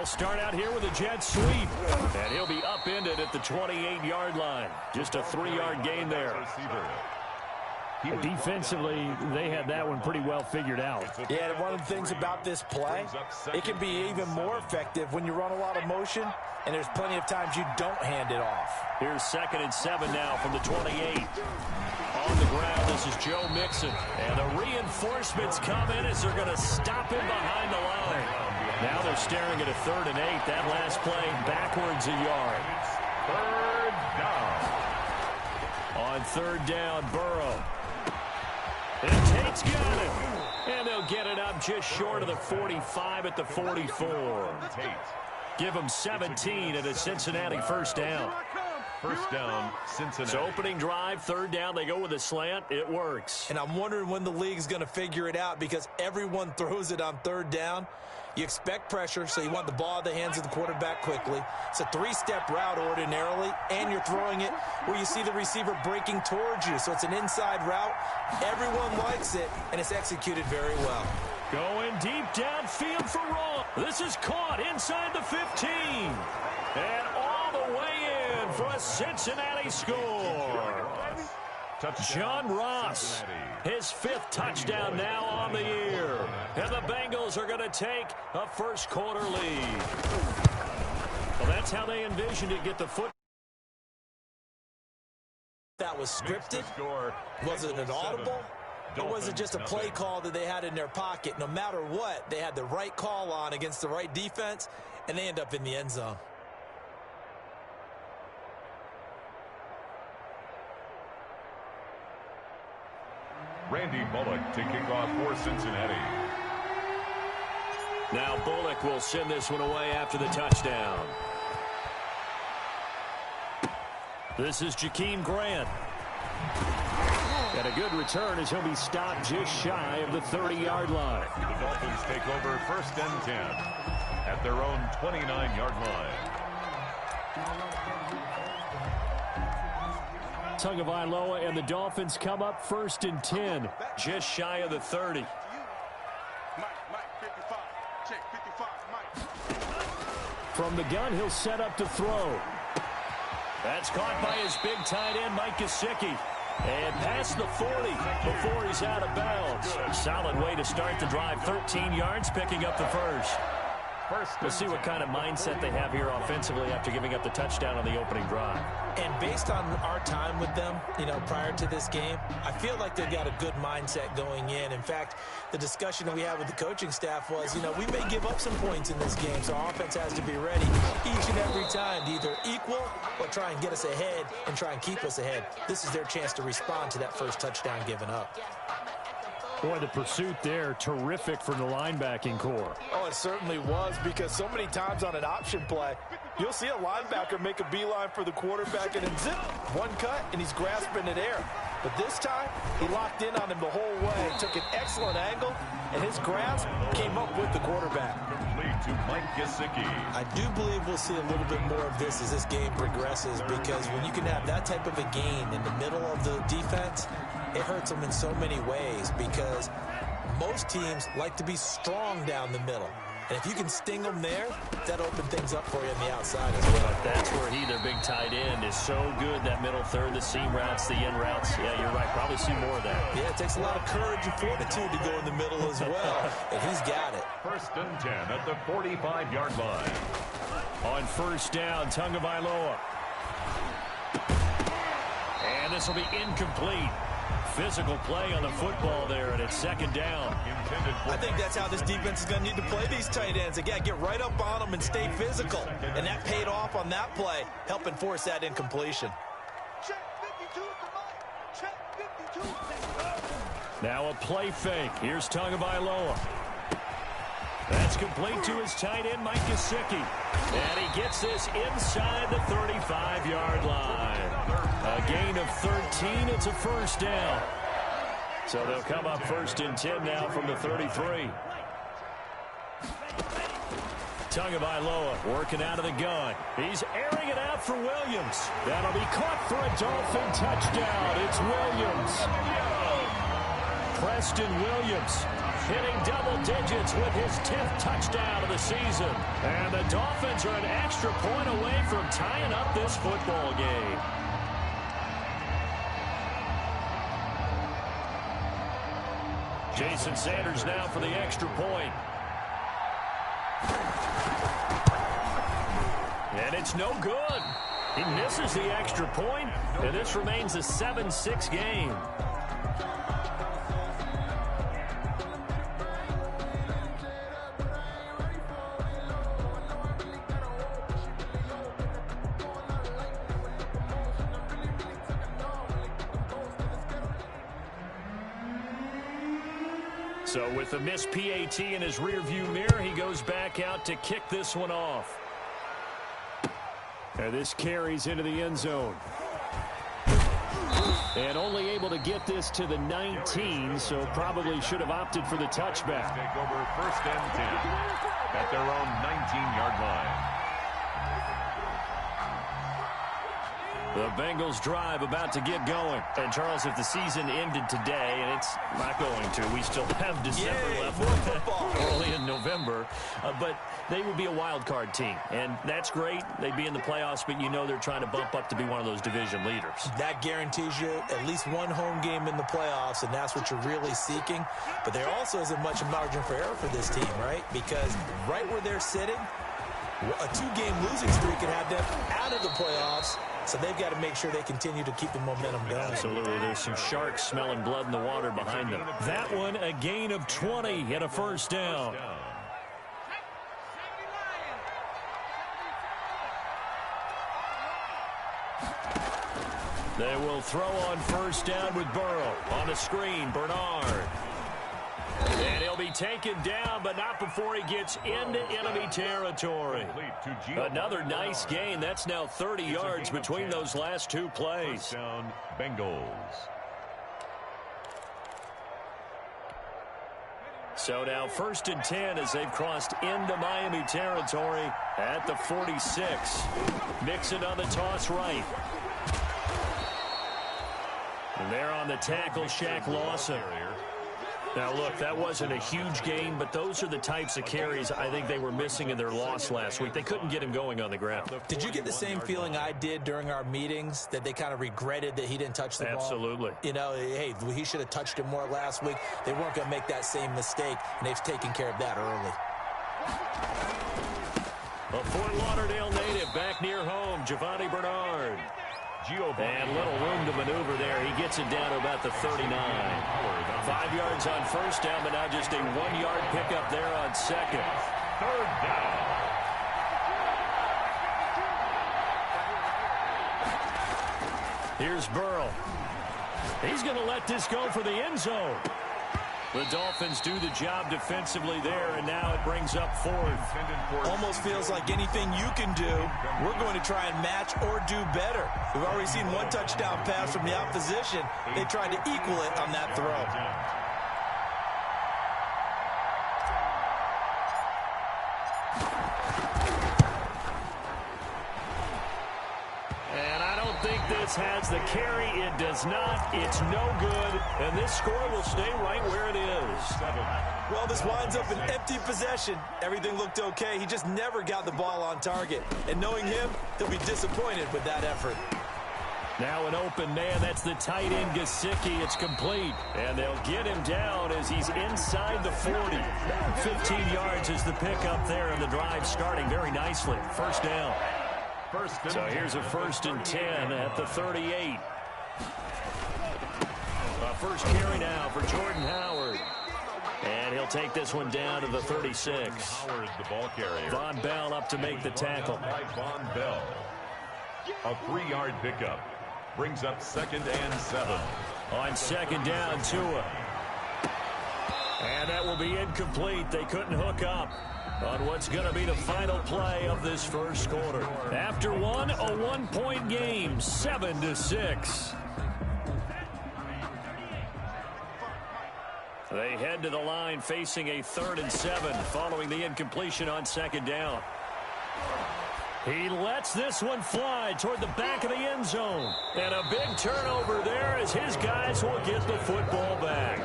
They'll start out here with a jet sweep. And he'll be upended at the 28-yard line. Just a 3-yard gain there. Defensively, they had that one pretty well figured out. Yeah, and one of the things about this play, it can be even more effective when you run a lot of motion, and there's plenty of times you don't hand it off. Here's 2nd and 7 now from the 28. On the ground, this is Joe Mixon. And the reinforcements come in as they're going to stop him behind the line. Now they're staring at a 3rd and 8. That last play backwards a yard. 3rd down. On 3rd down, Burrow. And Tate's got it. And they'll get it up just short of the 45 at the 44. Give them 17 at a Cincinnati 1st down. 1st down, Cincinnati. So opening drive, 3rd down, they go with a slant. It works. And I'm wondering when the league's going to figure it out because everyone throws it on 3rd down. You expect pressure, so you want the ball in the hands of the quarterback quickly. It's a 3-step route ordinarily, and you're throwing it where you see the receiver breaking towards you. So it's an inside route. Everyone likes it, and it's executed very well. Going deep downfield for Ross. This is caught inside the 15. And all the way in for a Cincinnati score. John Ross, his 5th touchdown now on the year. And the Bengals are going to take a first-quarter lead. Well, that's how they envisioned it, get the foot. That was scripted? Was it an audible? Or was it just a play call that they had in their pocket? No matter what, they had the right call on against the right defense, and they end up in the end zone. Randy Bullock to kick off for Cincinnati. Now Bullock will send this one away after the touchdown. This is Jakeem Grant. And a good return as he'll be stopped just shy of the 30-yard line. The Dolphins take over 1st and 10 at their own 29-yard line. Tagovailoa and the Dolphins come up 1st and 10, just shy of the 30. From the gun, he'll set up to throw. That's caught by his big tight end, Mike Gesicki. And past the 40 before he's out of bounds. Solid way to start the drive. 13 yards, picking up the first. Let's see what kind of mindset they have here offensively after giving up the touchdown on the opening drive. And based on our time with them, prior to this game, I feel like they've got a good mindset going in. In fact, the discussion that we had with the coaching staff was, we may give up some points in this game, so our offense has to be ready each and every time to either equal or try and get us ahead and try and keep us ahead. This is their chance to respond to that first touchdown given up. Boy, the pursuit there, terrific from the linebacking core. Oh, it certainly was, because so many times on an option play, you'll see a linebacker make a beeline for the quarterback and then zip, one cut, and he's grasping at air. But this time, he locked in on him the whole way, took an excellent angle, and his grasp came up with the quarterback. Complete to Mike Gesicki. I do believe we'll see a little bit more of this as this game progresses, because when you can have that type of a gain in the middle of the defense, it hurts them in so many ways, because most teams like to be strong down the middle. And if you can sting them there, that'll open things up for you on the outside as well. That's where their big tight end, is so good. That middle third, the seam routes, the in routes. Yeah, you're right. Probably see more of that. Yeah, it takes a lot of courage and fortitude to go in the middle as well. And he's got it. 1st and 10 at the 45-yard line. On 1st down, Tagovailoa. And this will be incomplete. Physical play on the football there, and it's 2nd down. I think that's how this defense is going to need to play these tight ends. They got to get right up on them and stay physical. And that paid off on that play, helping force that incompletion. Now a play fake. Here's Tagovailoa. That's complete to his tight end, Mike Gesicki. And he gets this inside the 35-yard line. A gain of 13. It's a 1st down. So they'll come up 1st and 10 now from the 33. Tagovailoa working out of the gun. He's airing it out for Williams. That'll be caught for a Dolphin touchdown. It's Williams. Preston Williams hitting double digits with his 10th touchdown of the season. And the Dolphins are an extra point away from tying up this football game. Jason Sanders now for the extra point. And it's no good. He misses the extra point, and this remains a 7-6 game. So with the missed PAT in his rearview mirror, he goes back out to kick this one off. And this carries into the end zone. And only able to get this to the 19, so probably should have opted for the touchback. Take over first and 10 at their own 19-yard line. The Bengals drive about to get going. And, Charles, if the season ended today, and it's not going to, we still have December left early in November, but they would be a wild card team. And that's great. They'd be in the playoffs, but you know they're trying to bump up to be one of those division leaders. That guarantees you at least one home game in the playoffs, and that's what you're really seeking. But there also isn't much margin for error for this team, right? Because right where they're sitting, a two-game losing streak could have them out of the playoffs. So they've got to make sure they continue to keep the momentum going. Absolutely. There's some sharks smelling blood in the water behind them. That one, a gain of 20 and a first down. They will throw on first down with Burrow. On the screen, Bernard. And he'll be taken down, but not before he gets into enemy territory. Another nice gain. That's now 30 yards between those last two plays. First down, Bengals. So now first and 10 as they've crossed into Miami territory at the 46. Mixon on the toss right. And there on the tackle, Shaq Lawson. Now, look, that wasn't a huge gain, but those are the types of carries I think they were missing in their loss last week. They couldn't get him going on the ground. Did you get the same feeling I did during our meetings, that they kind of regretted that he didn't touch the ball? Absolutely. You know, hey, he should have touched it more last week. They weren't going to make that same mistake, and they've taken care of that early. A Fort Lauderdale native back near home, Giovanni Bernard. And little room to maneuver there. He gets it down to about the 39. 5 yards on first down, but now just a 1-yard pickup there on second. Third down. Here's Burrow. He's going to let this go for the end zone. The Dolphins do the job defensively there, and now it brings up fourth. Almost feels like anything you can do, we're going to try and match or do better. We've already seen one touchdown pass from the opposition. They tried to equal it on that throw. This has the carry. It does not. It's no good. And this score will stay right where it is. Well, this winds up an empty possession. Everything looked okay. He just never got the ball on target. And knowing him, he'll be disappointed with that effort. Now an open man. That's the tight end, Gesicki. It's complete. And they'll get him down as he's inside the 40. 15 yards is the pickup there, and the drive starting very nicely. First down. So here's a first and 10 at the 38. First carry now for Jordan Howard. And he'll take this one down to the 36. Howard, the ball carrier. Von Bell up to make the tackle. Von Bell. A 3-yard pickup. Brings up 2nd and 7. On second down, Tua. And that will be incomplete. They couldn't hook up on what's going to be the final play of this first quarter. After one, a 1-point game, 7-6. They head to the line facing a 3rd and 7 following the incompletion on second down. He lets this one fly toward the back of the end zone. And a big turnover there as his guys will get the football back.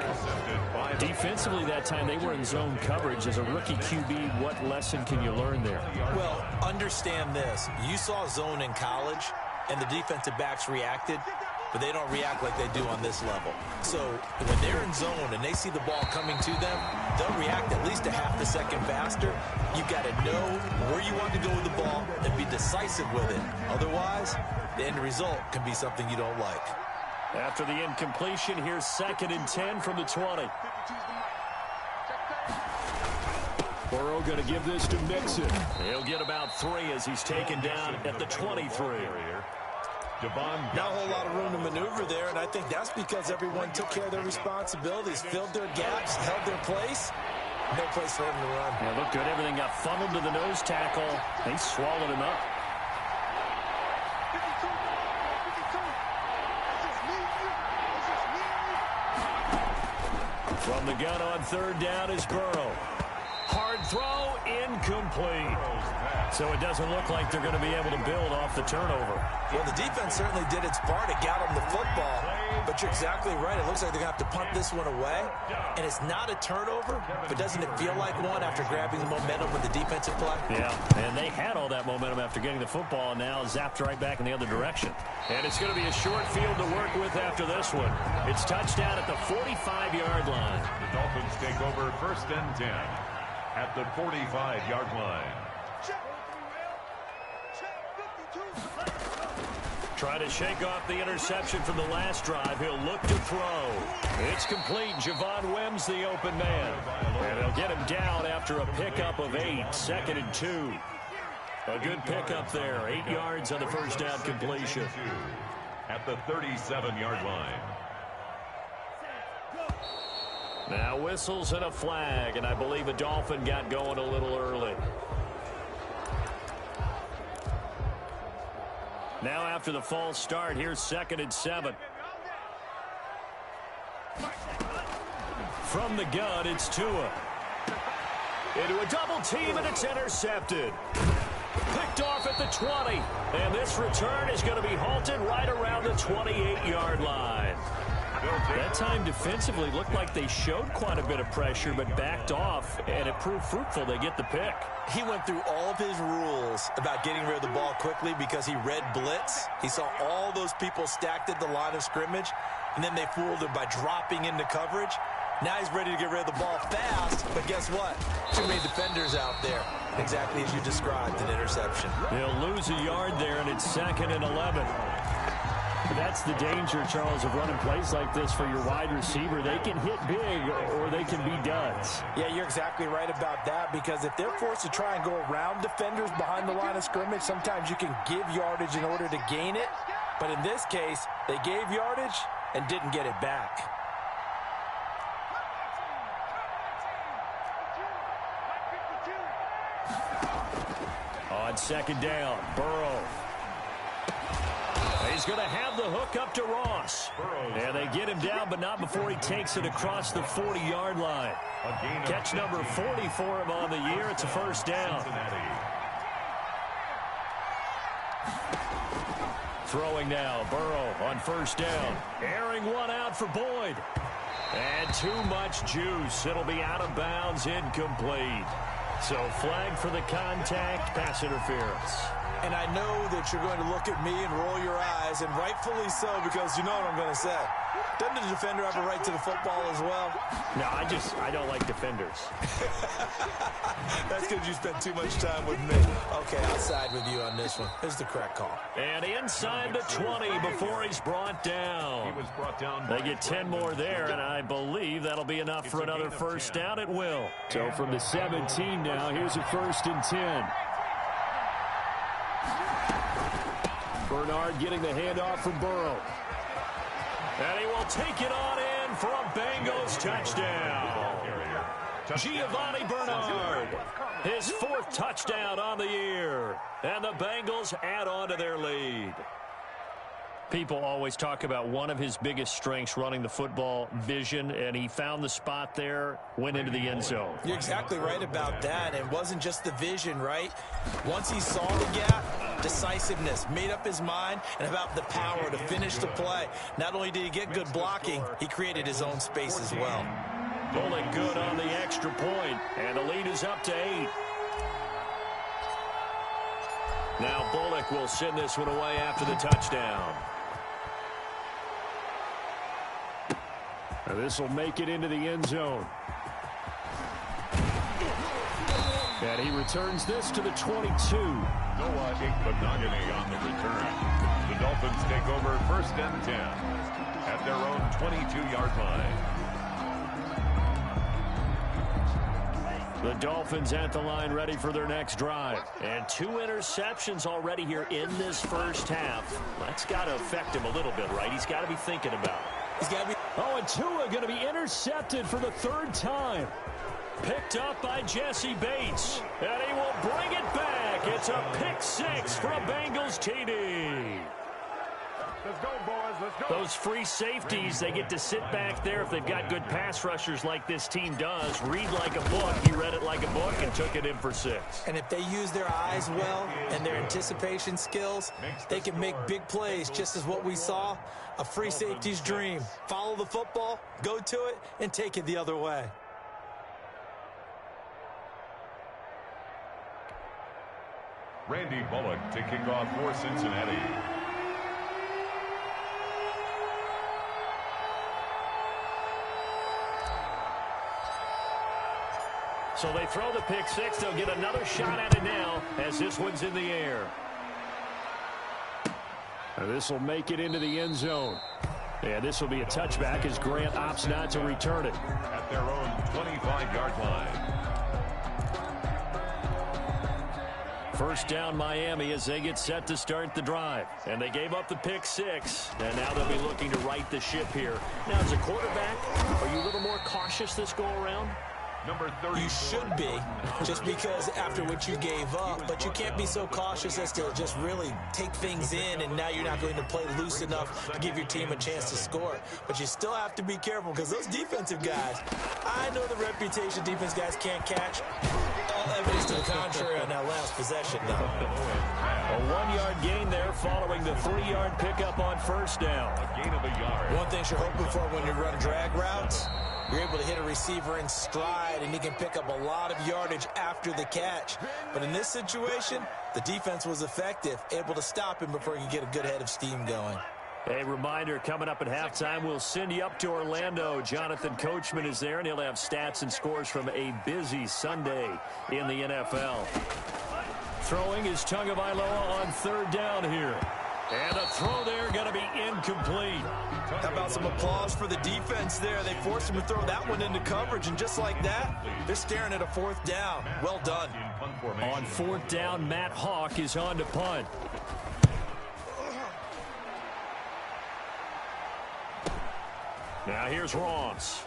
Defensively that time, they were in zone coverage. As a rookie QB, what lesson can you learn there? Well, understand this. You saw zone in college, and the defensive backs reacted, but they don't react like they do on this level. So when they're in zone and they see the ball coming to them, they'll react at least a half a second faster. You've got to know where you want to go with the ball and be decisive with it. Otherwise, the end result can be something you don't like. After the incompletion, here's 2nd and 10 from the 20. Burrow going to give this to Mixon. He'll get about 3 as he's taken down at the 23. Not a whole lot of room to maneuver there, and I think that's because everyone took care of their responsibilities, filled their gaps, held their place. No place for him to run. Yeah, looked good. Everything got funneled to the nose tackle. They swallowed him up. From the gun on 3rd down is Burrow. Hard throw, incomplete. So it doesn't look like they're going to be able to build off the turnover. Well, the defense certainly did its part. It got them the football. But you're exactly right. It looks like they're going to have to punt this one away. And it's not a turnover, but doesn't it feel like one after grabbing the momentum with the defensive play? Yeah, and they had all that momentum after getting the football, and now zapped right back in the other direction. And it's going to be a short field to work with after this one. It's touchdown at the 45-yard line. The Dolphins take over 1st and 10 at the 45-yard line. Try to shake off the interception from the last drive. He'll look to throw. It's complete. Javon Wims, the open man. And they'll get him down after a pickup of 8. 2nd and 2. A good pickup there. 8 yards on the first down completion. At the 37-yard line. Now whistles and a flag, and I believe a Dolphin got going a little early. Now after the false start, here's 2nd and 7. From the gun, it's Tua. Into a double team, and it's intercepted. Picked off at the 20. And this return is going to be halted right around the 28-yard line. That time defensively looked like they showed quite a bit of pressure but backed off, and it proved fruitful. They get the pick. He went through all of his rules about getting rid of the ball quickly because he read blitz. He saw all those people stacked at the line of scrimmage, and then they fooled him by dropping into coverage. Now he's ready to get rid of the ball fast, but guess what? Too many defenders out there. Exactly as you described, an interception. They'll lose a yard there, and it's 2nd and 11. That's the danger, Charles, of running plays like this for your wide receiver. They can hit big or they can be duds. Yeah, you're exactly right about that, because if they're forced to try and go around defenders behind the line of scrimmage, sometimes you can give yardage in order to gain it. But in this case, they gave yardage and didn't get it back. On 2nd down, Burrow. He's going to have the hook up to Ross. And they get him down, but not before he takes it across the 40-yard line. Catch number 40 for him on the year. It's a first down. Throwing now, Burrow on 1st down. Airing one out for Boyd. And too much juice. It'll be out of bounds, incomplete. So flag for the contact, pass interference. And I know that you're going to look at me and roll your eyes, and rightfully so, because you know what I'm going to say. Doesn't the defender have a right to the football as well? No, I don't like defenders. That's because you spent too much time with me. Okay, I'll side with you on this one. Here's the correct call. And inside the 20 before he's brought down. He was brought down. They get 10 more there, and I believe that'll be enough for another first down. It will. So from the 17 now, here's a 1st and 10. Bernard getting the handoff from Burrow. And he will take it on in for a Bengals touchdown. Giovanni Bernard, his 4th touchdown on the year. And the Bengals add on to their lead. People always talk about one of his biggest strengths, running the football, vision, and he found the spot there, went into the end zone. You're exactly right about that. It wasn't just the vision, right? Once he saw the gap, decisiveness, made up his mind, and about the power to finish the play. Not only did he get good blocking, he created his own space as well. Bullock good on the extra point, and the lead is up to 8. Now Bullock will send this one away after the touchdown. This will make it into the end zone. And he returns this to the 22. Noah Igbinoghene on the return. The Dolphins take over 1st and 10 at their own 22-yard line. The Dolphins at the line ready for their next drive. And 2 interceptions already here in this first half. That's got to affect him a little bit, right? He's got to be thinking about it. He's got to be. Oh, and Tua going to be intercepted for the 3rd time. Picked up by Jesse Bates. And he will bring it back. It's a pick 6 for a Bengals TD. Let's go, boys. Let's go. Those free safeties, they get to sit back there if they've got good pass rushers like this team does. Read like a book. He read it like a book and took it in for 6. And if they use their eyes well and their anticipation skills, they can make big plays, just as what we saw. A free safety's dream. Follow the football, go to it, and take it the other way. Randy Bullock to kick off for Cincinnati. So they throw the pick 6. They'll get another shot at it now as this one's in the air. This will make it into the end zone. And this will be a touchback as Grant opts not to return it. At their own 25-yard line. First down Miami as they get set to start the drive. And they gave up the pick 6. And now they'll be looking to right the ship here. Now as a quarterback, are you a little more cautious this go around? Number 30. You should be, just because after what you gave up, but you can't be so cautious as to just really take things in, and now you're not going to play loose enough to give your team a chance to score. But you still have to be careful because those defensive guys, I know the reputation defense guys can't catch. All evidence to the contrary on that last possession, though. A 1-yard gain there following the 3-yard pickup on first down. A gain of a yard. One thing you're hoping for when you run drag routes, you're able to hit a receiver in stride, and he can pick up a lot of yardage after the catch. But in this situation, the defense was effective, able to stop him before he could get a good head of steam going. A reminder, coming up at halftime, we'll send you up to Orlando. Jonathan Coachman is there, and he'll have stats and scores from a busy Sunday in the NFL. Throwing is Tagovailoa on 3rd down here. And a throw there going to be incomplete. How about some applause for the defense there? They forced him to throw that one into coverage, and just like that, they're staring at a 4th down. Well done. On 4th down, Matt Hawk is on to punt. Now here's Ross.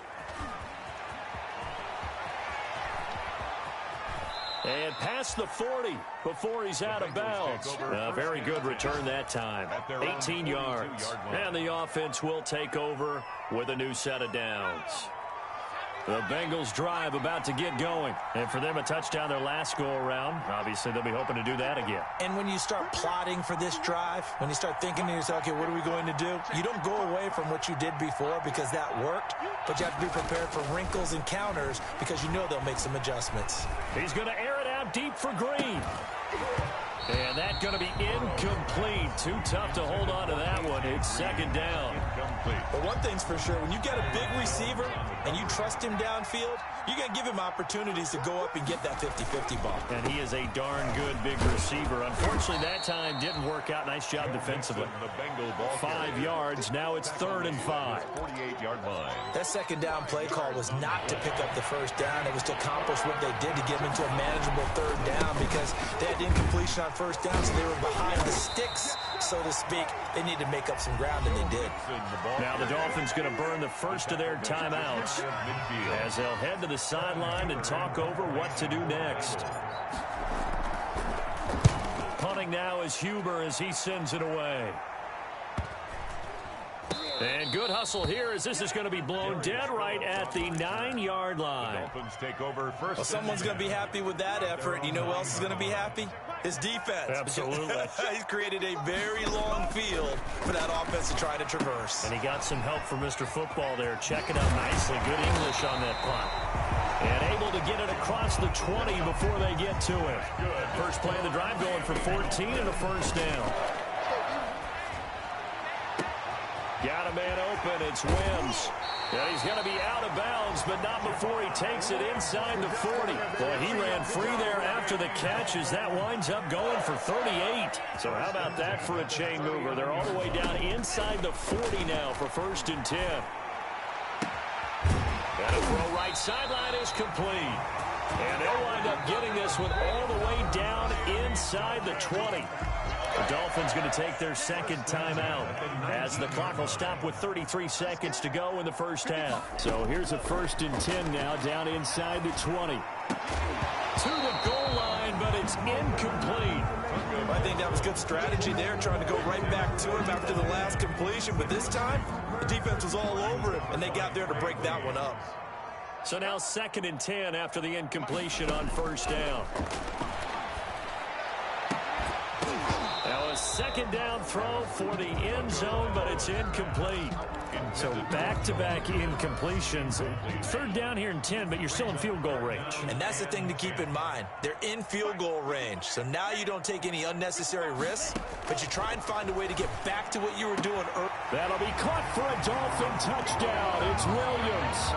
And past the 40 before he's out of bounds. A very good return that time. 18 yards. And the offense will take over with a new set of downs. The Bengals drive about to get going. And for them, a touchdown their last go-around. Obviously, they'll be hoping to do that again. And when you start plotting for this drive, when you start thinking to yourself, okay, what are we going to do? You don't go away from what you did before because that worked. But you have to be prepared for wrinkles and counters because you know they'll make some adjustments. He's going to air it out deep for Green. And that's going to be incomplete. Too tough to hold on to that one. It's 2nd down. But one thing's for sure, when you get a big receiver and you trust him downfield, you're going to give him opportunities to go up and get that 50-50 ball. And he is a darn good big receiver. Unfortunately, that time didn't work out. Nice job defensively. 5 yards. Now it's 3rd and 5. 48-yard line. That 2nd down play call was not to pick up the 1st down. It was to accomplish what they did to get him into a manageable 3rd down because they had incompletion on 1st down, so they were behind the sticks, so to speak. They needed to make up some ground, and they did. Now the Dolphins going to burn the first of their timeouts as they'll head to the sideline and talk over what to do next. Punting now is Huber as he sends it away. And good hustle here as this is going to be blown dead right at the 9-yard line. The Dolphins take over first. Well, someone's going to be happy with that effort. You know who else is going to be happy? His defense. Absolutely. He's created a very long field for that offense to try to traverse. And he got some help from Mr. Football there, checking out nicely. Good English on that punt. And able to get it across the 20 before they get to it. First play of the drive going for 14 and a first down. Got a man open. It's Wims. And he's going to be out of bounds, but not before he takes it inside the 40. Boy, he ran free there after the catch as that winds up going for 38. So how about that for a chain mover? They're all the way down inside the 40 now for 1st and 10. And a throw right sideline is complete. And they'll wind up getting this one all the way down inside the 20. The Dolphins going to take their second timeout as the clock will stop with 33 seconds to go in the first half. So here's a 1st and 10 now down inside the 20. To the goal line, but it's incomplete. I think that was good strategy there, trying to go right back to him after the last completion. But this time, the defense was all over him, and they got there to break that one up. So now 2nd and 10 after the incompletion on 1st down. Now a 2nd down throw for the end zone, but it's incomplete. So back-to-back incompletions. 3rd down here and 10, but you're still in field goal range. And that's the thing to keep in mind. They're in field goal range. So now you don't take any unnecessary risks, but you try and find a way to get back to what you were doing earlier. That'll be caught for a Dolphin touchdown. It's Williams.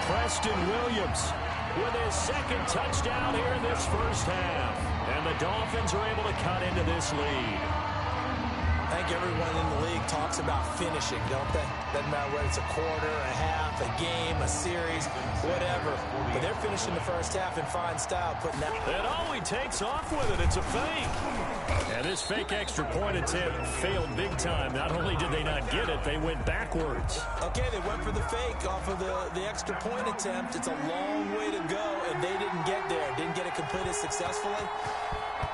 Preston Williams with his 2nd touchdown here in this first half. And the Dolphins are able to cut into this lead. I think everyone in the league talks about finishing, don't they? Doesn't matter whether it's a quarter, a half, a game, a series, whatever. But they're finishing the first half in fine style, putting that. And all he takes off with it, it's a fake. And this fake extra point attempt failed big time. Not only did they not get it, they went backwards. Okay, they went for the fake off of the extra point attempt. It's a long way to go, and they didn't get there. Didn't get it completed successfully.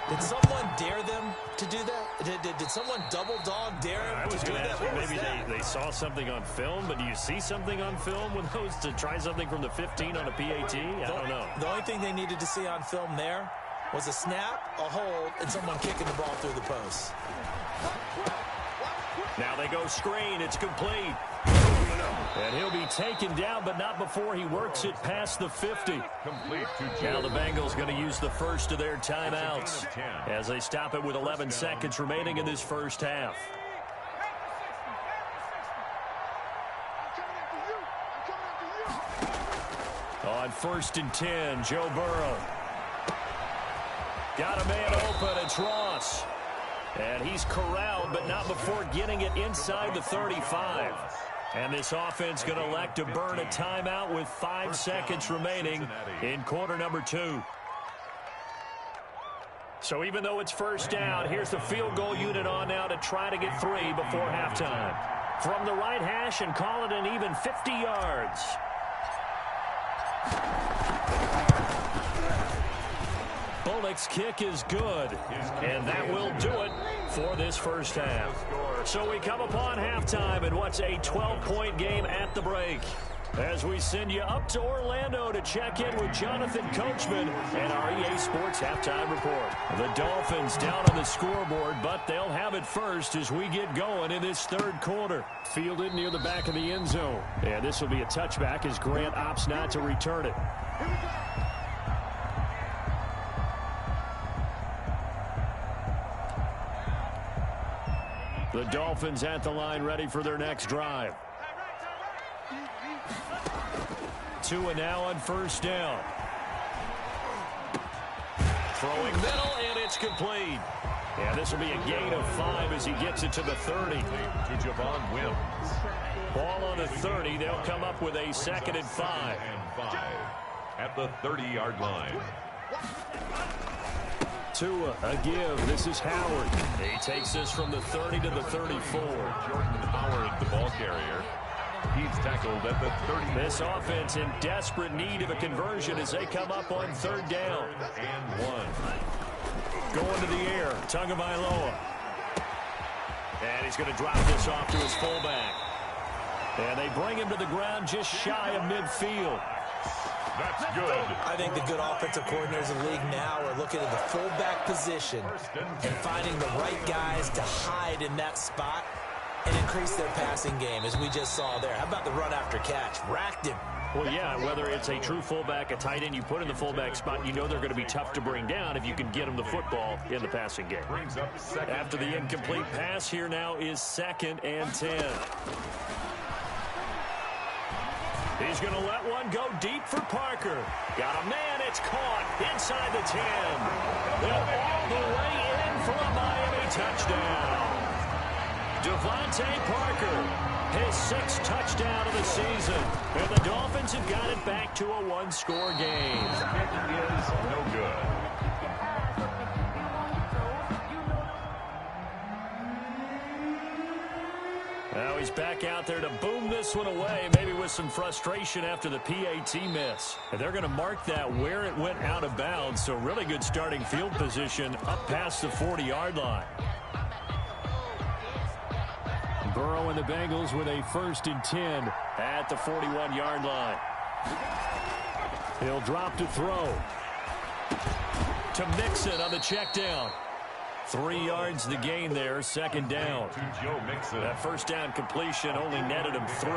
Did someone dare them to do that? Did someone double dog dare them to do that? Maybe they saw something on film, but do you see something on film with those to try something from the 15 on a PAT? I don't know. The only thing they needed to see on film there was a snap, a hold, and someone kicking the ball through the post. Now they go screen. It's complete. And he'll be taken down, but not before he works it past the 50. Now the Bengals going to use the first of their timeouts as they stop it with 11 seconds remaining in this first half. On 1st and 10, Joe Burrow. Got a man open. It's Ross. And he's corralled, but not before getting it inside the 35. And this offense going to elect to burn a timeout with 5 seconds remaining in quarter number 2. So even though it's first down, here's the field goal unit on now to try to get 3 before halftime. From the right hash and call it an even 50 yards. Bullock's kick is good, and that will do it for this first half. So we come upon halftime in what's a 12-point game at the break, as we send you up to Orlando to check in with Jonathan Coachman and our EA Sports Halftime Report. The Dolphins down on the scoreboard, but they'll have it first as we get going in this 3rd quarter. Fielded near the back of the end zone. And this will be a touchback as Grant opts not to return it. The Dolphins at the line, ready for their next drive. 2 and now on 1st down. Throwing middle, and it's complete. And this will be a gain of 5 as he gets it to the 30. To Javon Wims. Ball on the 30. They'll come up with a 2nd and 5. At the 30-yard line. Tua, a give. This is Howard. He takes this from the 30 to the 34. Jordan Howard, the ball carrier. He's tackled at the 30. This offense in desperate need of a conversion as they come up on 3rd down. And 1. Going to the air, Tagovailoa. And he's going to drop this off to his fullback. And they bring him to the ground just shy of midfield. That's good. I think the good offensive coordinators in the league now are looking at the fullback position and finding the right guys to hide in that spot and increase their passing game, as we just saw there. How about the run after catch? Racked him. Well, yeah, whether it's a true fullback, a tight end you put in the fullback spot, you know they're going to be tough to bring down if you can get them the football in the passing game. After the incomplete pass, here now is 2nd and 10. He's going to let one go deep for Parker. Got a man, it's caught inside the 10. They're all the way in for a Miami touchdown. Devontae Parker, his 6th touchdown of the season. And the Dolphins have got it back to a one-score game. It is no good. Now he's back out there to boom this one away, maybe with some frustration after the PAT miss. And they're going to mark that where it went out of bounds, so really good starting field position up past the 40-yard line. Burrow and the Bengals with a 1st and 10 at the 41-yard line. He'll drop to throw. To Mixon on the check down. 3 yards the gain there, 2nd down. That 1st down completion only netted him 3.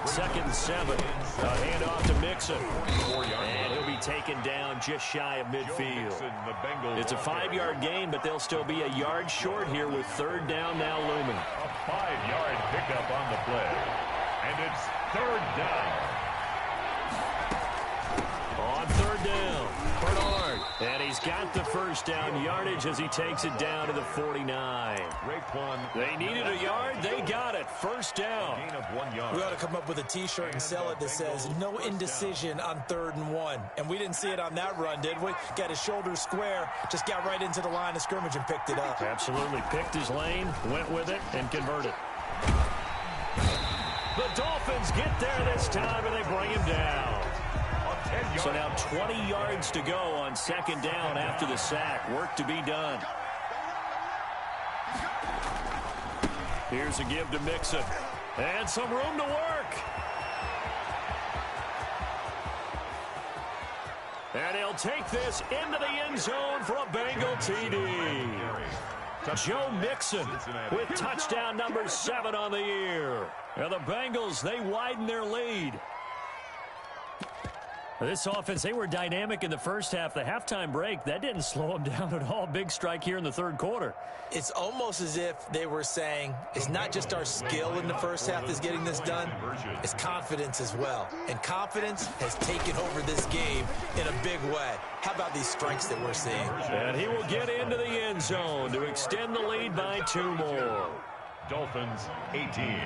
2nd and 7. A handoff to Mixon. And he'll be taken down just shy of midfield. It's a 5-yard gain, but they'll still be a yard short here with 3rd down now looming. A 5-yard pickup on the play. And it's 3rd down. On 3rd down, Bernard. And he's got the 1st down yardage as he takes it down to the 49. They needed a yard. They got it. 1st down. Gain of 1 yard. We ought to come up with a T-shirt and sell it that says, no indecision on 3rd and 1. And we didn't see it on that run, did we? Got his shoulders square, just got right into the line of scrimmage and picked it up. Absolutely. Picked his lane, went with it, and converted. The Dolphins get there this time, and they bring him down. So now 20 yards to go on 2nd down after the sack. Work to be done. Here's a give to Mixon. And some room to work. And he'll take this into the end zone for a Bengal TD. Joe Mixon with touchdown number 7 on the year. And the Bengals, they widen their lead. This offense, they were dynamic in the first half. The halftime break, that didn't slow them down at all. Big strike here in the 3rd quarter. It's almost as if they were saying, it's not just our skill in the first half that's getting this done, it's confidence as well. And confidence has taken over this game in a big way. How about these strikes that we're seeing? And he will get into the end zone to extend the lead by 2 more. Dolphins 18.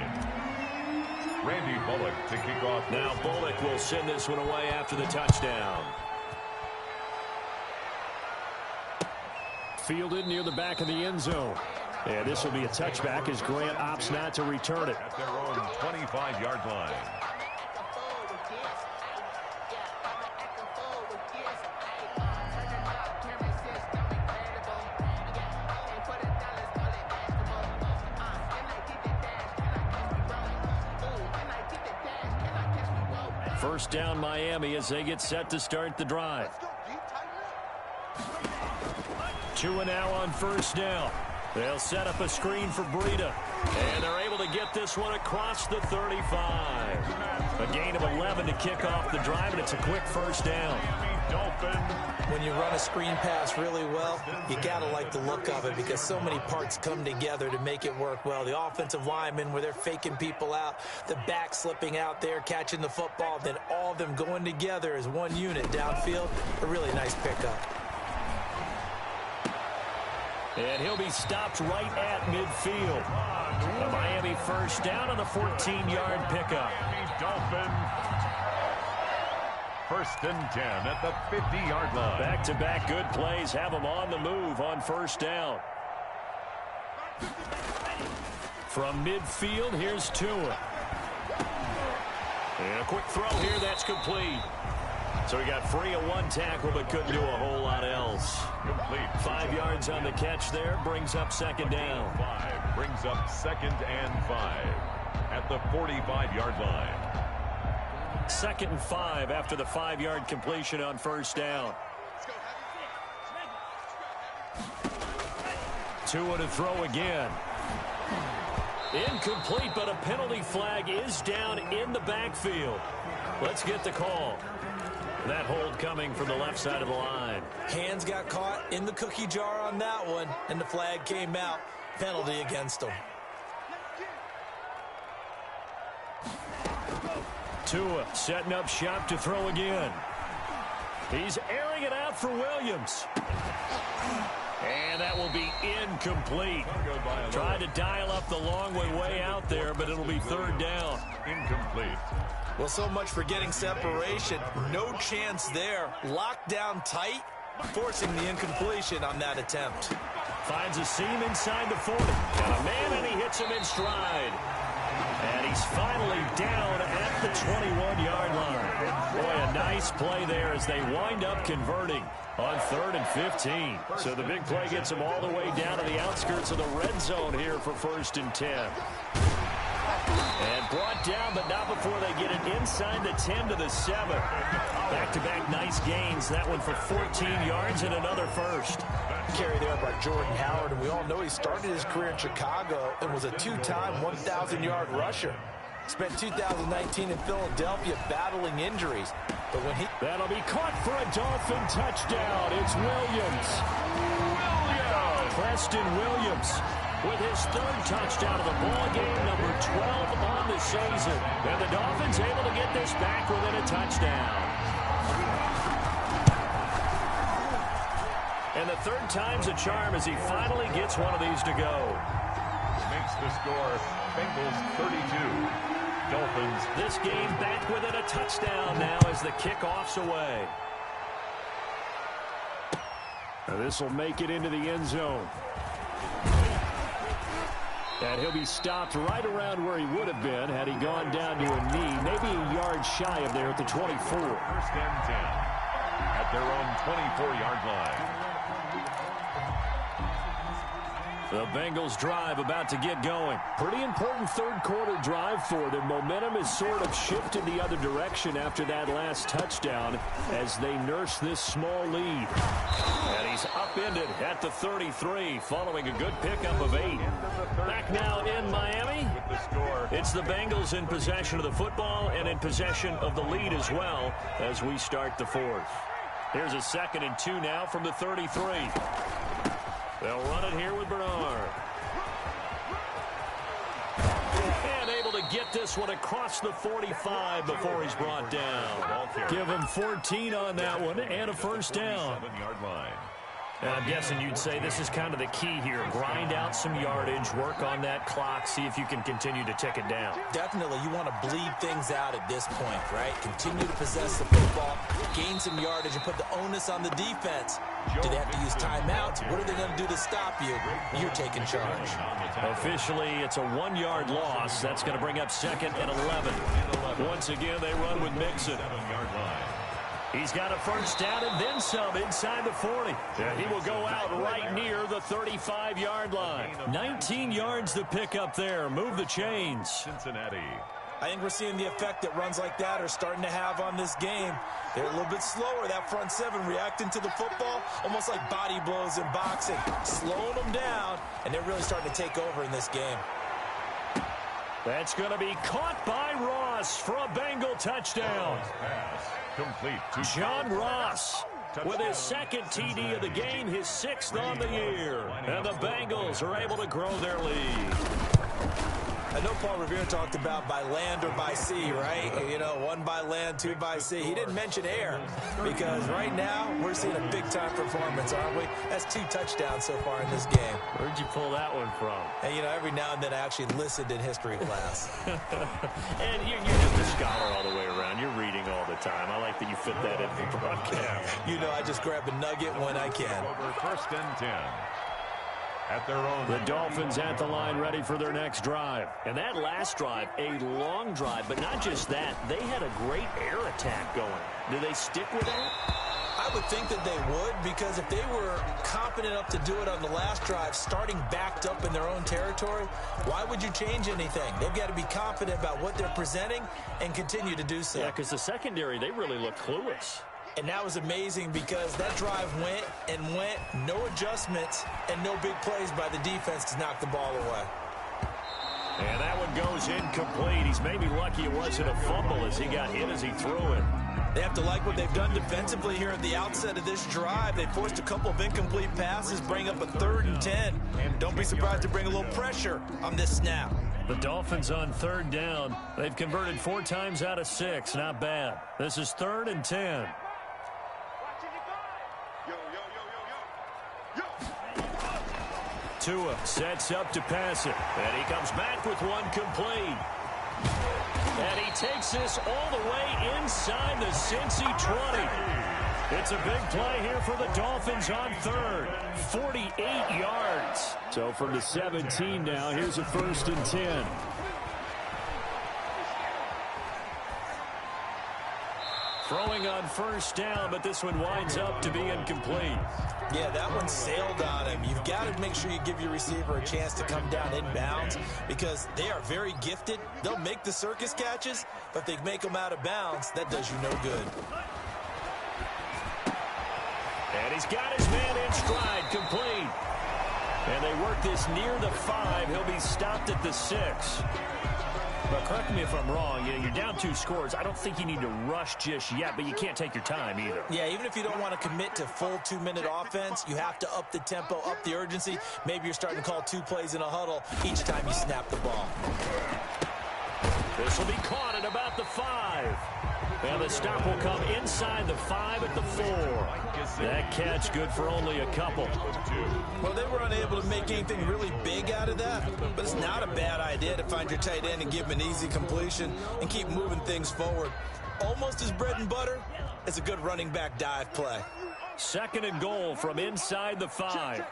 Randy Bullock to kick off. Now Bullock will send this one away after the touchdown. Fielded near the back of the end zone. And this will be a touchback as Grant opts not to return it. At their own 25-yard line. First down Miami as they get set to start the drive. 2 now on 1st down. They'll set up a screen for Breida. And they're able to get this one across the 35. A gain of 11 to kick off the drive, and it's a quick 1st down. When you run a screen pass really well, you gotta like the look of it because so many parts come together to make it work well. The offensive linemen, where they're faking people out, the back slipping out there, catching the football, then all of them going together as one unit downfield. A really nice pickup. And he'll be stopped right at midfield. A Miami 1st down on the 14-yard pickup. Dolphins. 1st and 10 at the 50-yard line. Back-to-back good plays have them on the move on 1st down. From midfield, here's Tua. And a quick throw here, that's complete. So he got free of 1 tackle, but couldn't do a whole lot else. Complete. 5 yards on the catch there, brings up 2nd down. 5 brings up 2nd and 5 at the 45-yard line. 2nd and 5 after the 5-yard completion on first down. Tua to throw again. Incomplete, but a penalty flag is down in the backfield. Let's get the call. That hold coming from the left side of the line. Hands got caught in the cookie jar on that one, and the flag came out. Penalty against him. Tua setting up shop to throw again. He's airing it out for Williams. And that will be incomplete. Tried to dial up the long way out there, but it'll be 3rd down. Incomplete. Well, so much for getting separation. No chance there. Locked down tight, forcing the incompletion on that attempt. Finds a seam inside the 40. Got a man, and he hits him in stride. And he's finally down at the 21-yard line. Boy, a nice play there as they wind up converting on 3rd and 15. So the big play gets them all the way down to the outskirts of the red zone here for 1st and 10. And brought down, but not before they get it inside the 10 to the 7. Back-to-back nice gains. That one for 14 yards and another first. Carried there by Jordan Howard, and we all know he started his career in Chicago and was a 2-time 1,000-yard rusher. Spent 2019 in Philadelphia battling injuries. But when that'll be caught for a Dolphin touchdown. It's Williams. Preston Williams with his 3rd touchdown of the ball game, number 12 on the season. And the Dolphins able to get this back within a touchdown. And the 3rd time's a charm as he finally gets one of these to go. Makes the score Bengals 32. Dolphins. This game back within a touchdown now as the kickoff's away. Now this will make it into the end zone. And he'll be stopped right around where he would have been had he gone down to a knee, maybe a yard shy of there at the 24. 1st and 10 at their own 24-yard line. The Bengals drive about to get going. Pretty important 3rd quarter drive for them. Momentum is sort of shifted the other direction after that last touchdown as they nurse this small lead. And he's upended at the 33 following a good pickup of 8. Back now in Miami. It's the Bengals in possession of the football and in possession of the lead as well as we start the 4th. Here's a 2nd and 2 now from the 33. They'll run it here with Bernard. And able to get this one across the 45 before he's brought down. Give him 14 on that one and a 1st down. 7-yard line. And I'm guessing you'd say this is kind of the key here. Grind out some yardage, work on that clock, see if you can continue to tick it down. Definitely, you want to bleed things out at this point, right? Continue to possess the football, gain some yardage, and put the onus on the defense. Do they have to use timeouts? What are they going to do to stop you? You're taking charge. Officially, it's a 1-yard loss. That's going to bring up 2nd and 11. Once again, they run with Mixon. 7-yard line. He's got a 1st down and then some inside the 40. And he will go out right near the 35-yard line. 19 yards to pick up there. Move the chains. Cincinnati. I think we're seeing the effect that runs like that are starting to have on this game. They're a little bit slower, that front 7, reacting to the football, almost like body blows in boxing, slowing them down, and they're really starting to take over in this game. That's going to be caught by Ross for a Bengal touchdown. Pass complete to John Ross with his 2nd TD of the game, his 6th on the year. And the Bengals are able to grow their lead. I know Paul Revere talked about by land or by sea, right? You know, 1 by land, 2 by sea. He didn't mention air because right now we're seeing a big-time performance, aren't we? That's 2 touchdowns so far in this game. Where'd you pull that one from? And, you know, every now and then I actually listened in history class. And you're just a scholar all the way around. You're reading all the time. I like that you fit that in the broadcast. You know, I just grab a nugget when I can. over 1st and 10. At their own. The Dolphins at the line ready for their next drive. And that last drive, a long drive, but not just that. They had a great air attack going. Do they stick with that? I would think that they would, because if they were confident enough to do it on the last drive, starting backed up in their own territory, why would you change anything? They've got to be confident about what they're presenting and continue to do so. Yeah, because the secondary, they really look clueless. And that was amazing because that drive went and went, no adjustments, and no big plays by the defense to knock the ball away. And that one goes incomplete. He's maybe lucky it wasn't a fumble as he got hit as he threw it. They have to like what they've done defensively here at the outset of this drive. They forced a couple of incomplete passes, bring up a 3rd and 10. Don't be surprised to bring a little pressure on this snap. The Dolphins on 3rd down. They've converted 4 times out of 6. Not bad. This is 3rd and 10. Tua sets up to pass it. And he comes back with one complete. And he takes this all the way inside the Cincy 20. It's a big play here for the Dolphins on 3rd. 48 yards. So from the 17 now, here's a 1st and 10. Throwing on 1st down, but this one winds up to be incomplete. Yeah, that one sailed on him. You've got to make sure you give your receiver a chance to come down inbounds because they are very gifted. They'll make the circus catches, but if they make them out of bounds, that does you no good. And he's got his man in stride, complete. And they work this near the 5. He'll be stopped at the 6. But correct me if I'm wrong, you're down 2 scores. I don't think you need to rush just yet, but you can't take your time either. Yeah, even if you don't want to commit to full 2-minute offense, you have to up the tempo, up the urgency. Maybe you're starting to call 2 plays in a huddle each time you snap the ball. This will be caught at about the 5. And the stop will come inside the 5 at the 4. That catch good for only a couple. Well, they were unable to make anything really big out of that, but it's not a bad idea to find your tight end and give him an easy completion and keep moving things forward. Almost as bread and butter as a good running back dive play. 2nd and goal from inside the 5.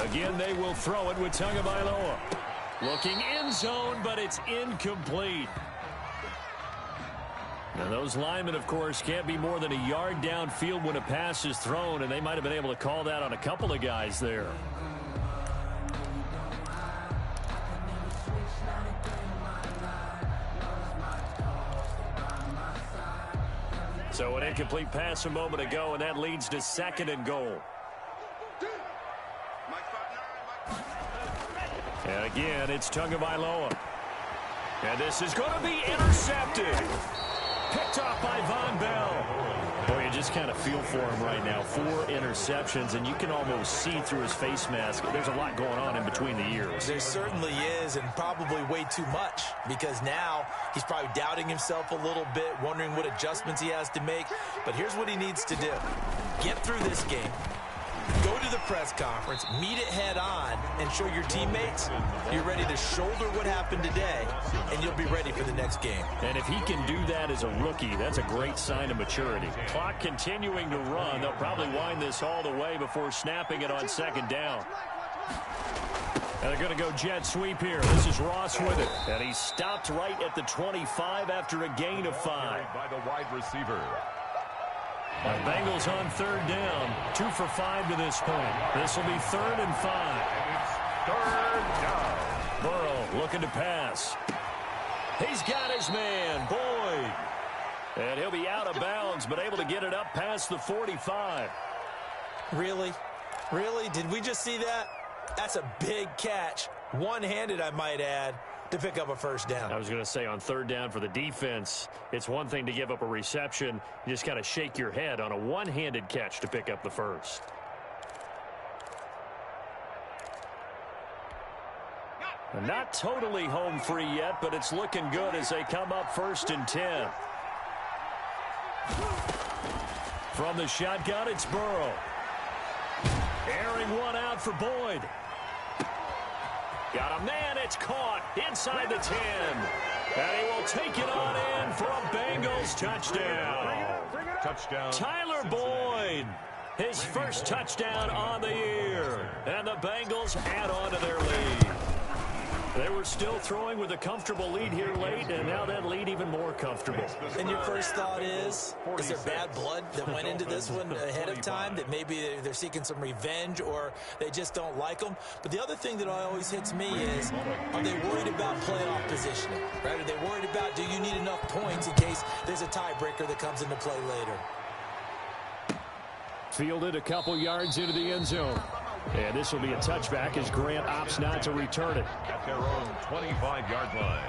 Again, they will throw it with Tagovailoa. Looking end zone, but it's incomplete. Now, those linemen, of course, can't be more than a yard downfield when a pass is thrown, and they might have been able to call that on a couple of guys there. So an incomplete pass a moment ago, and that leads to 2nd and goal. And again, it's Tagovailoa. And this is going to be intercepted. Picked off by Von Bell. Boy, you just kind of feel for him right now. 4 interceptions, and you can almost see through his face mask. There's a lot going on in between the ears. There certainly is, and probably way too much, because now he's probably doubting himself a little bit, wondering what adjustments he has to make. But here's what he needs to do. Get through this game. Go to the press conference, meet it head on, and show your teammates you're ready to shoulder what happened today, and you'll be ready for the next game. And if he can do that as a rookie, that's a great sign of maturity. Clock continuing to run. They'll probably wind this all the way before snapping it on 2nd down. And they're going to go jet sweep here. This is Ross with it. And he stopped right at the 25 after a gain of 5. By the wide receiver. The Bengals on 3rd down. 2 for 5 to this point. This will be 3rd and 5. And it's 3rd down. Burrow looking to pass. He's got his man, Boyd. And he'll be out of bounds, but able to get it up past the 45. Really? Really? Did we just see that? That's a big catch. One-handed, I might add, to pick up a 1st down. I was going to say on 3rd down for the defense, it's one thing to give up a reception. You just got to shake your head on a one-handed catch to pick up the 1st. And not totally home free yet, but it's looking good as they come up 1st and 10. From the shotgun, it's Burrow. Airing one out for Boyd. Got a man, it's caught inside the 10. And he will take it on in for a Bengals touchdown. Touchdown. Tyler Boyd, his 1st touchdown on the year. And the Bengals add on to their lead. They were still throwing with a comfortable lead here late, and now that lead even more comfortable. And your first thought is there bad blood that went into this one ahead of time, that maybe they're seeking some revenge or they just don't like them? But the other thing that always hits me is, are they worried about playoff positioning? Right? Are they worried about, do you need enough points in case there's a tiebreaker that comes into play later? Fielded a couple yards into the end zone. And this will be a touchback as Grant opts not to return it. At their own 25-yard line.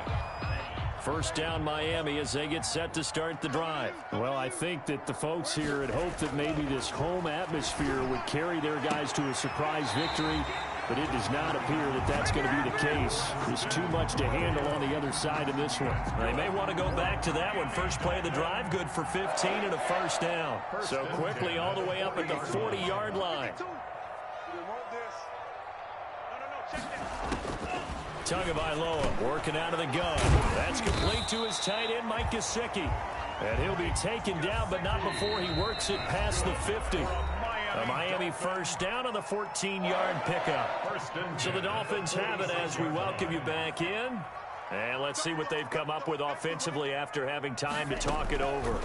First down Miami as they get set to start the drive. Well, I think that the folks here had hoped that maybe this home atmosphere would carry their guys to a surprise victory, but it does not appear that that's going to be the case. There's too much to handle on the other side of this one. They may want to go back to that one. First play of the drive, good for 15 and a first down. So quickly all the way up at the 40-yard line. Tagovailoa working out of the gun. That's complete to his tight end, Mike Gesicki. And he'll be taken down, but not before he works it past the 50. A Miami first down on the 14-yard pickup. So the Dolphins have it as we welcome you back in. And let's see what they've come up with offensively after having time to talk it over.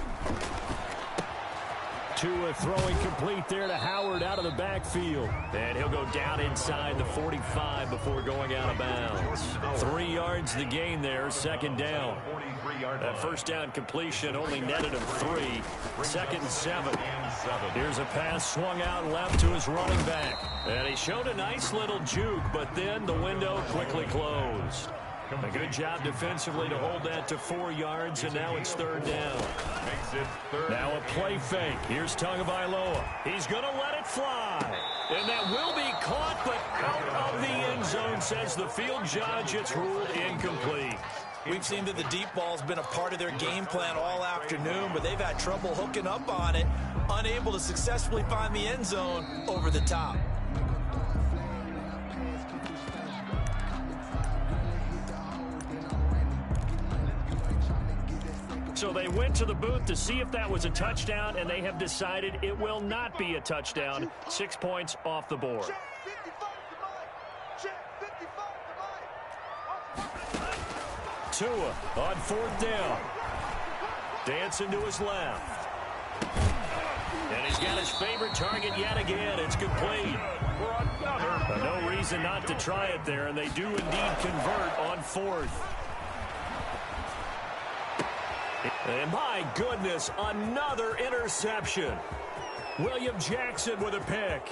Tua throwing complete there to Howard out of the backfield. And he'll go down inside the 45 before going out of bounds. 3 yards the gain there, second down. That first down completion only netted him 3. Second and 7. Here's a pass swung out left to his running back. And he showed a nice little juke, but then the window quickly closed. A good job defensively to hold that to 4 yards, and now it's third down. Now a play fake. Here's Tagovailoa. He's going to let it fly. And that will be caught, but out of the end zone, says the field judge. It's ruled incomplete. We've seen that the deep ball's been a part of their game plan all afternoon, but they've had trouble hooking up on it, unable to successfully find the end zone over the top. So they went to the booth to see if that was a touchdown, and they have decided it will not be a touchdown. 6 points off the board. Tua on fourth down. Dancing to his left. And he's got his favorite target yet again. It's complete. No reason not to try it there, and they do indeed convert on fourth. And my goodness, another interception. William Jackson with a pick.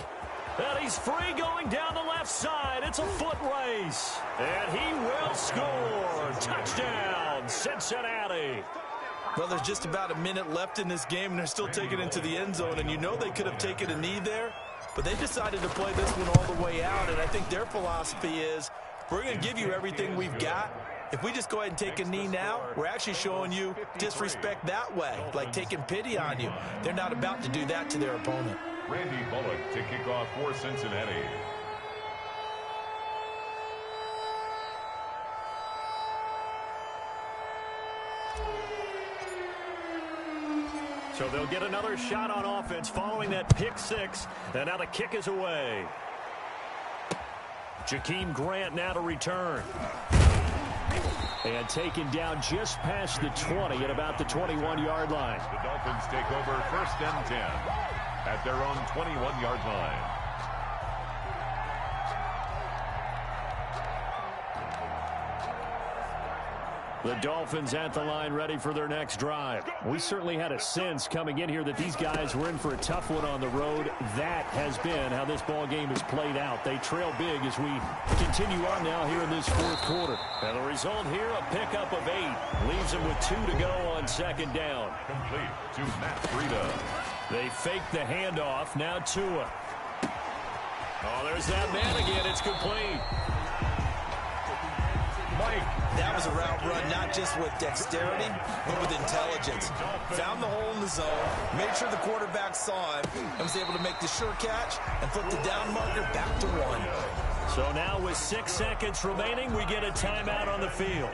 And he's free going down the left side. It's a foot race. And he will score. Touchdown, Cincinnati. Well, there's just about a minute left in this game, and they're still taking it into the end zone. And you know they could have taken a knee there, but they decided to play this one all the way out. And I think their philosophy is, we're going to give you everything we've got. If we just go ahead and take a knee now, we're actually showing you disrespect that way, like taking pity on you. They're not about to do that to their opponent. Randy Bullock to kick off for Cincinnati. So they'll get another shot on offense following that pick six. And now the kick is away. Jakeem Grant now to return. And taken down just past the 20 at about the 21-yard line. The Dolphins take over first and 10 at their own 21-yard line. The Dolphins at the line ready for their next drive. We certainly had a sense coming in here that these guys were in for a tough one on the road. That has been how this ball game has played out. They trail big as we continue on now here in this fourth quarter. And the result here, a pickup of 8. Leaves them with 2 to go on second down. Complete to Matt Breida. They fake the handoff. Now Tua. Oh, there's that man again. It's complete. Mike. That was a route run, not just with dexterity, but with intelligence. Found the hole in the zone, made sure the quarterback saw him, and was able to make the sure catch and flip the down marker back to 1. So now with 6 seconds remaining, we get a timeout on the field.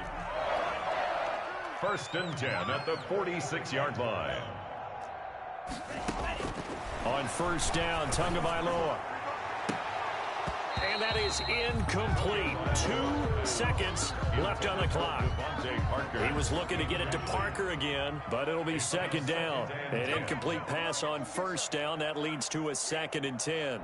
First and 10 at the 46-yard line. On first down, Tagovailoa. And that is incomplete. 2 seconds left on the clock. He was looking to get it to Parker again, but it'll be second down. An incomplete pass on first down. That leads to a 2nd and 10.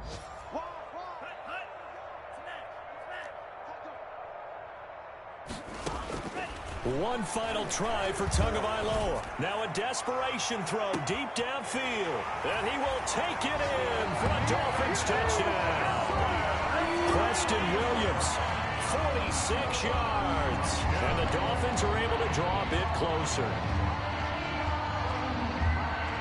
One final try for Tagovailoa. Now a desperation throw deep downfield. And he will take it in for a Dolphins touchdown. Preston Williams, 46 yards. And the Dolphins are able to draw a bit closer.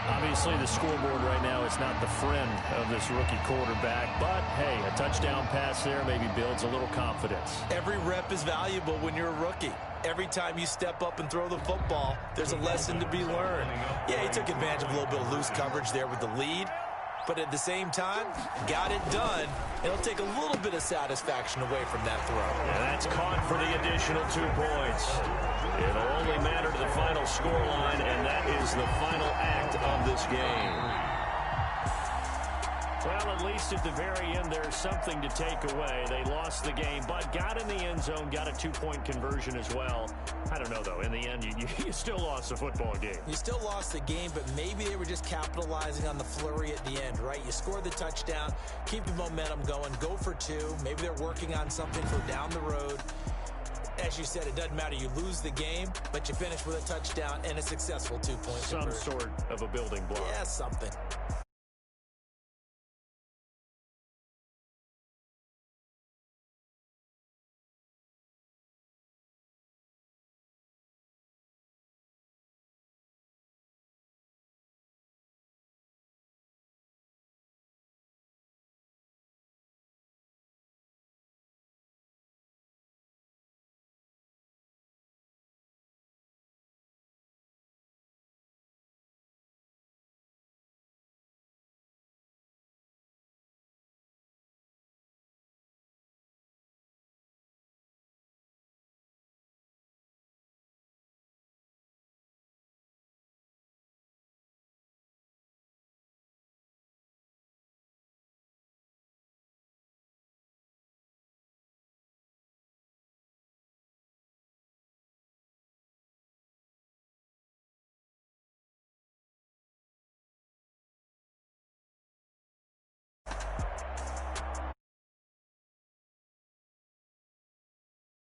Obviously, the scoreboard right now is not the friend of this rookie quarterback. But, hey, a touchdown pass there maybe builds a little confidence. Every rep is valuable when you're a rookie. Every time you step up and throw the football, there's a lesson to be learned. Yeah, he took advantage of a little bit of loose coverage there with the lead. But at the same time, got it done. It'll take a little bit of satisfaction away from that throw. And that's caught for the additional 2 points. It'll only matter to the final scoreline, and that is the final act of this game. Well, at least at the very end, there's something to take away. They lost the game, but got in the end zone, got a 2-point conversion as well. I don't know, though. In the end, you still lost the football game. You still lost the game, but maybe they were just capitalizing on the flurry at the end, right? You score the touchdown, keep the momentum going, go for 2. Maybe they're working on something for down the road. As you said, it doesn't matter. You lose the game, but you finish with a touchdown and a successful 2-point conversion. Some sort of a building block. Yeah, something.